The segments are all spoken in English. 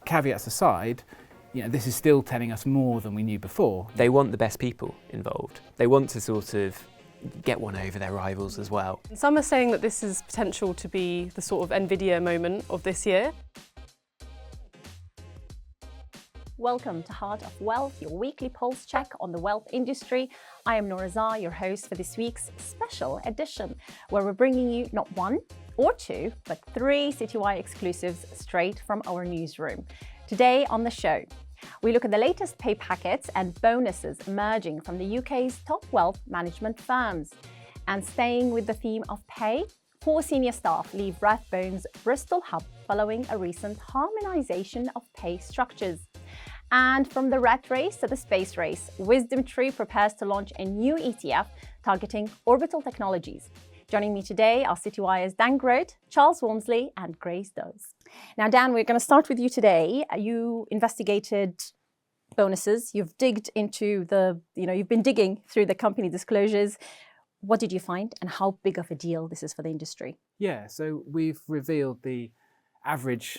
caveats aside, this is still telling us more than we knew before. They want the best people involved. They want to sort of get one over their rivals as well. Some are saying that this is potential to be the sort of Nvidia moment of this year. Welcome to Heart of Wealth, your weekly pulse check on the wealth industry. I am Nour Azhar, your host for this week's special edition, where we're bringing you not one or two, but three Citywire exclusives straight from our newsroom. Today on the show, we look at the latest pay packets and bonuses emerging from the UK's top wealth management firms. And staying with the theme of pay, 4 senior staff leave Rathbones Bristol Hub following a recent harmonisation of pay structures. And from the rat race to the space race, Wisdom Tree prepares to launch a new ETF targeting orbital technologies. Joining me today are Citywire's Dan Grote, Charles Walmsley and Grace Dawes. Now, Dan, we're going to start with you today. You investigated bonuses. You've digged into you've been digging through the company disclosures. What did you find and how big of a deal this is for the industry? Yeah, so we've revealed the average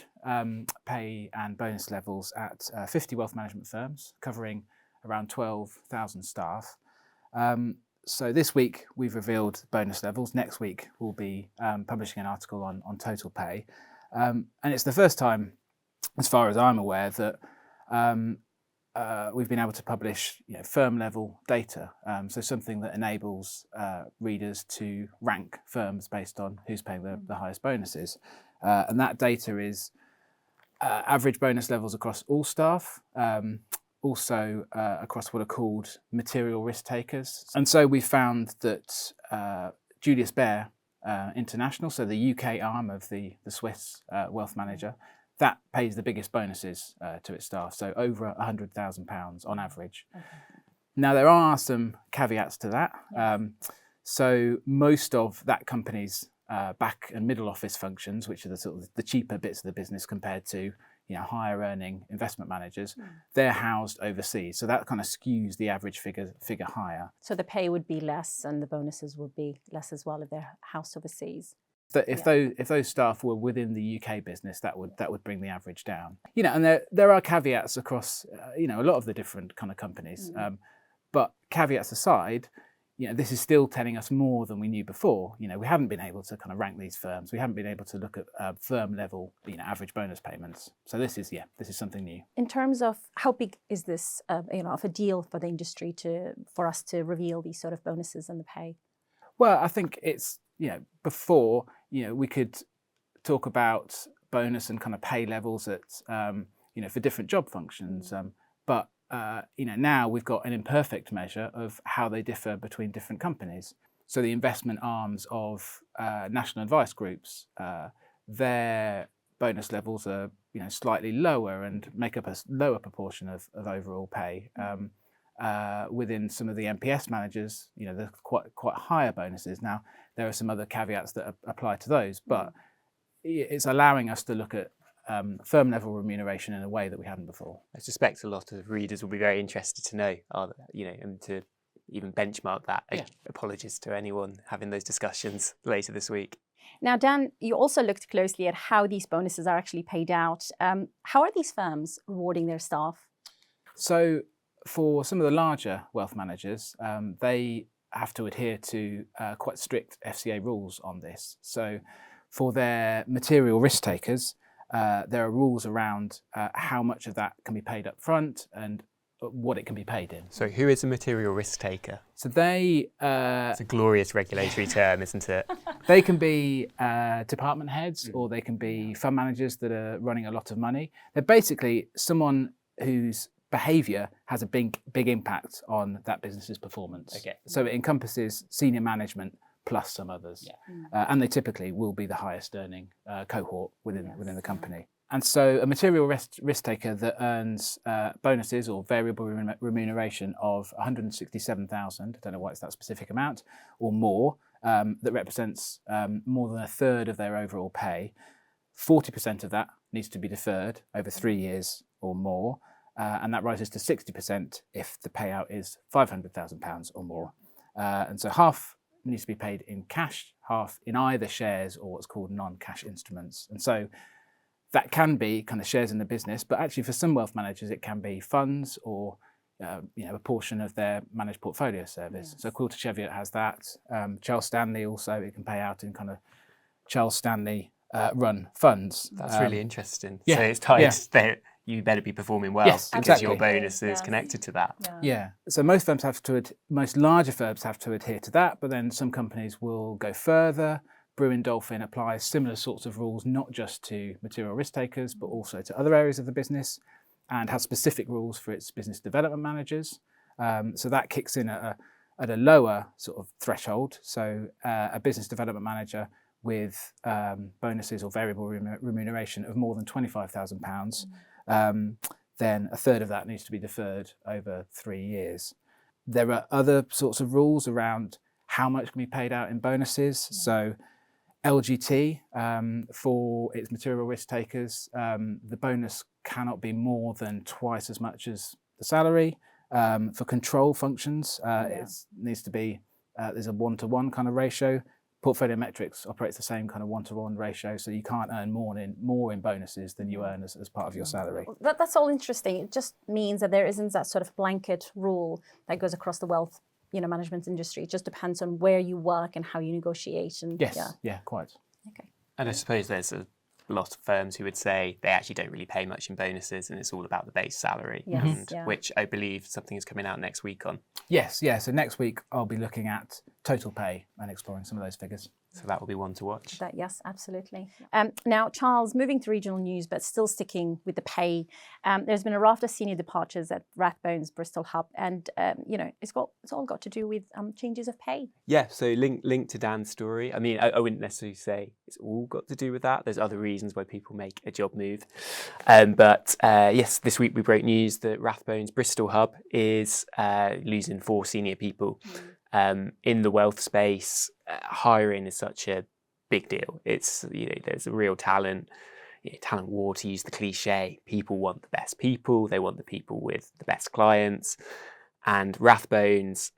pay and bonus levels at 50 wealth management firms, covering around 12,000 staff. So this week we've revealed bonus levels. Next week we'll be publishing an article on total pay. And it's the first time, as far as I'm aware, that we've been able to publish firm level data. So something that enables readers to rank firms based on who's paying the highest bonuses. And that data is average bonus levels across all staff, also across what are called material risk takers. And so we found that Julius Baer International, so the UK arm of the Swiss wealth manager, that pays the biggest bonuses to its staff, so over £100,000 on average. Okay. Now, there are some caveats to that. So most of that company's back and middle office functions, which are the sort of the cheaper bits of the business compared to higher earning investment managers, they're housed overseas. So that kind of skews the average figure higher. So the pay would be less and the bonuses would be less as well if they're housed overseas. If those staff were within the UK business, that would bring the average down. And there are caveats across a lot of the different kind of companies. But caveats aside, this is still telling us more than we knew before. We haven't been able to kind of rank these firms. We haven't been able to look at firm level, average bonus payments. So this is something new. In terms of how big is this, of a deal for the industry for us to reveal these sort of bonuses and the pay? Well, I think it's before we could talk about bonus and kind of pay levels at for different job functions, but now we've got an imperfect measure of how they differ between different companies. So the investment arms of national advice groups, their bonus levels are slightly lower and make up a lower proportion of overall pay. Within some of the MPS managers, there's quite higher bonuses. Now, there are some other caveats that apply to those, but it's allowing us to look at firm level remuneration in a way that we hadn't before. I suspect a lot of readers will be very interested to know, and to even benchmark that. Yeah. Apologies to anyone having those discussions later this week. Now, Dan, you also looked closely at how these bonuses are actually paid out. How are these firms rewarding their staff? So for some of the larger wealth managers, they have to adhere to quite strict FCA rules on this. So for their material risk takers, there are rules around how much of that can be paid up front and what it can be paid in. So who is a material risk taker? So they... it's a glorious regulatory term, isn't it? They can be department heads or they can be fund managers that are running a lot of money. They're basically someone whose behaviour has a big impact on that business's performance. Okay. So it encompasses senior management plus some others. Yeah. And they typically will be the highest earning cohort within the company. And so a material risk taker that earns bonuses or variable remuneration of 167,000, I don't know why it's that specific amount, or more, that represents more than a third of their overall pay, 40% of that needs to be deferred over 3 years or more, and that rises to 60% if the payout is £500,000 or more. And so half needs to be paid in cash, half in either shares or what's called non-cash instruments. And so that can be kind of shares in the business, but actually for some wealth managers, it can be funds or a portion of their managed portfolio service. So Quilter Cheviot has that. Charles Stanley also, it can pay out in kind of Charles Stanley run funds. That's really interesting. Yeah, so it's tied that you better be performing well Yes, because exactly. your bonus is connected to that. Yeah. So most larger firms have to adhere to that, but then some companies will go further. Brewin Dolphin applies similar sorts of rules, not just to material risk takers, but also to other areas of the business, and has specific rules for its business development managers. So that kicks in at a lower sort of threshold. So a business development manager with bonuses or variable remuneration of more than £25,000, then a third of that needs to be deferred over 3 years. There are other sorts of rules around how much can be paid out in bonuses. So LGT, for its material risk takers, the bonus cannot be more than twice as much as the salary. For control functions, it needs to be, there's a 1-to-1 kind of ratio. Portfolio metrics operates the same kind of 1-to-1 ratio, so you can't earn more in bonuses than you earn as part of your salary. That's all interesting. It just means that there isn't that sort of blanket rule that goes across the wealth management industry. It just depends on where you work and how you negotiate. And quite. Okay. And I suppose there's a lot of firms who would say they actually don't really pay much in bonuses and it's all about the base salary, which I believe something is coming out next week on. Yes. So next week I'll be looking at total pay and exploring some of those figures. So that will be one to watch. Yes, absolutely. Now, Charles, moving to regional news, but still sticking with the pay, there's been a raft of senior departures at Rathbones Bristol Hub, and it's all got to do with changes of pay. Yeah, so link to Dan's story. I mean, I wouldn't necessarily say it's all got to do with that. There's other reasons why people make a job move. But yes, this week we broke news that Rathbones Bristol Hub is losing 4 senior people. In the wealth space, hiring is such a big deal. It's there's a real talent war, to use the cliche. People want the best people. They want the people with the best clients. And Rathbones,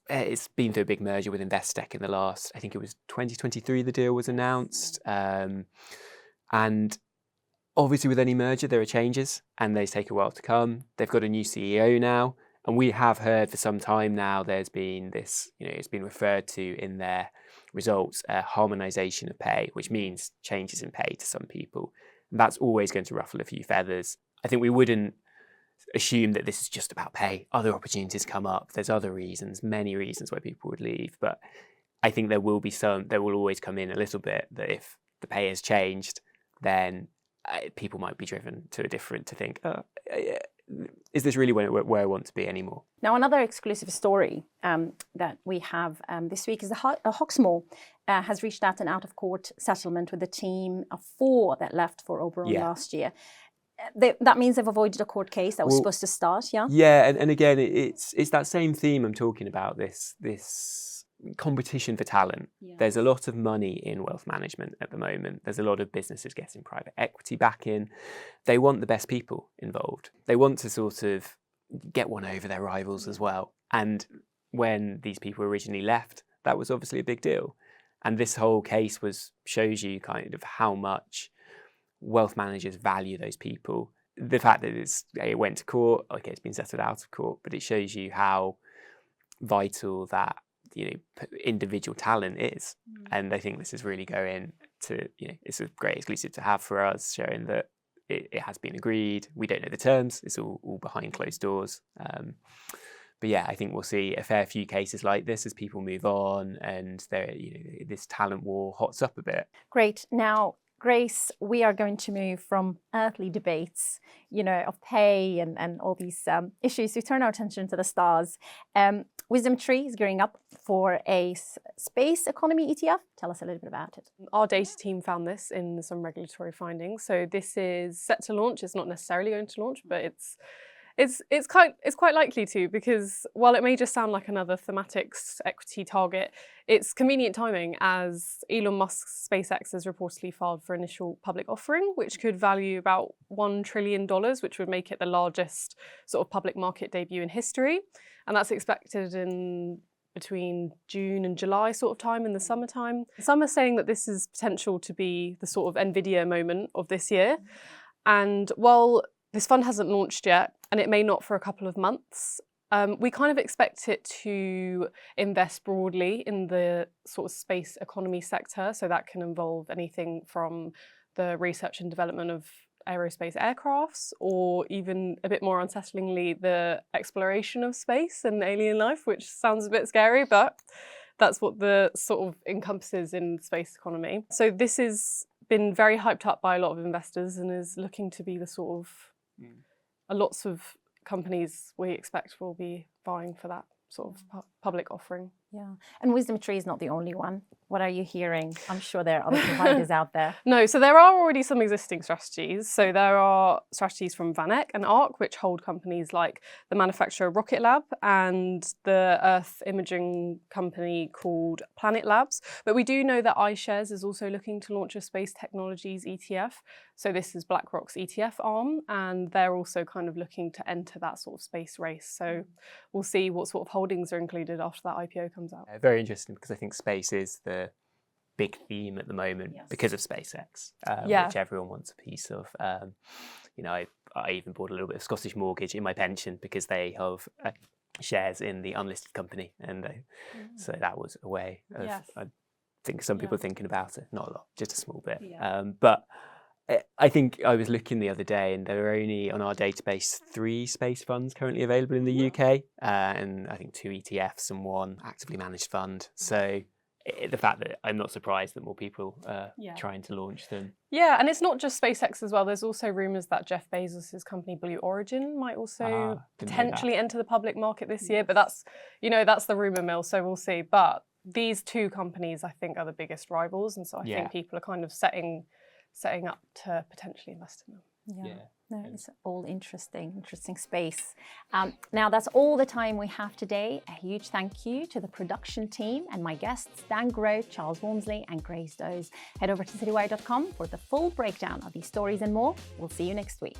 it's been through a big merger with Investec in the last, I think it was 2023 the deal was announced. And obviously with any merger there are changes and they take a while to come. They've got a new CEO now. And we have heard for some time now there's been this, it's been referred to in their results, harmonisation of pay, which means changes in pay to some people. And that's always going to ruffle a few feathers. I think we wouldn't assume that this is just about pay. Other opportunities come up. There's other reasons, many reasons why people would leave. But I think there will always come in a little bit that if the pay has changed, then people might be driven to think, is this really where I want to be anymore? Now, another exclusive story that we have this week is Hawksmoor has reached out an out-of-court settlement with a team of 4 that left for Oberon last year. That means they've avoided a court case that was supposed to start, Yeah, and again, it's that same theme I'm talking about, this competition for talent. There's a lot of money in wealth management at the moment. There's a lot of businesses getting private equity back in. They want the best people involved. They want to sort of get one over their rivals as well. And when these people originally left, that was obviously a big deal. And this whole case shows you kind of how much wealth managers value those people. The fact that it went to court, okay, it's been settled out of court, but it shows you how vital that individual talent is. And I think this is really going to, it's a great exclusive to have for us, showing that it has been agreed. We don't know the terms. It's all behind closed doors. But yeah, I think we'll see a fair few cases like this as people move on and this talent war hots up a bit. Great. Now, Grace, we are going to move from earthly debates, of pay and all these issues to turn our attention to the stars. Wisdom Tree is gearing up for a space economy ETF. Tell us a little bit about it. Our data team found this in some regulatory findings. So this is set to launch. It's not necessarily going to launch, but it's quite likely to, because while it may just sound like another thematics equity target, it's convenient timing as Elon Musk's SpaceX has reportedly filed for initial public offering, which could value about $1 trillion, which would make it the largest sort of public market debut in history. And that's expected in between June and July sort of time in the summertime. Some are saying that this is potential to be the sort of Nvidia moment of this year. And while this fund hasn't launched yet, and it may not for a couple of months, we kind of expect it to invest broadly in the sort of space economy sector. So that can involve anything from the research and development of aerospace aircrafts, or even a bit more unsettlingly, the exploration of space and alien life, which sounds a bit scary, but that's what the sort of encompasses in space economy. So this has been very hyped up by a lot of investors and is looking to be the sort of lots of companies we expect will be vying for that sort of public offering. Yeah, and WisdomTree is not the only one. What are you hearing? I'm sure there are other providers out there. No, so there are already some existing strategies. So there are strategies from VanEck and ARC, which hold companies like the manufacturer Rocket Lab and the Earth imaging company called Planet Labs. But we do know that iShares is also looking to launch a space technologies ETF. So this is BlackRock's ETF arm, and they're also kind of looking to enter that sort of space race. So we'll see what sort of holdings are included after that IPO comes out. Very interesting, because I think space is the big theme at the moment because of SpaceX, which everyone wants a piece of. You know, I even bought a little bit of Scottish Mortgage in my pension because they have shares in the unlisted company, and so that was a way of. I think some people are thinking about it, not a lot, just a small bit, but. I think I was looking the other day, and there are only on our database 3 space funds currently available in the UK, and I think 2 ETFs and 1 actively managed fund. So the fact that I'm not surprised that more people are trying to launch them. Yeah, and it's not just SpaceX as well. There's also rumours that Jeff Bezos' company Blue Origin might also potentially enter the public market this year. But that's, that's the rumour mill, so we'll see. But these 2 companies, I think, are the biggest rivals, and so I think people are kind of setting up to potentially invest in them. No, it's all interesting space. Now that's all the time we have today. A huge thank you to the production team and my guests, Dan Grote, Charles Walmsley and Grace Does. Head over to citywire.com for the full breakdown of these stories and more. We'll see you next week.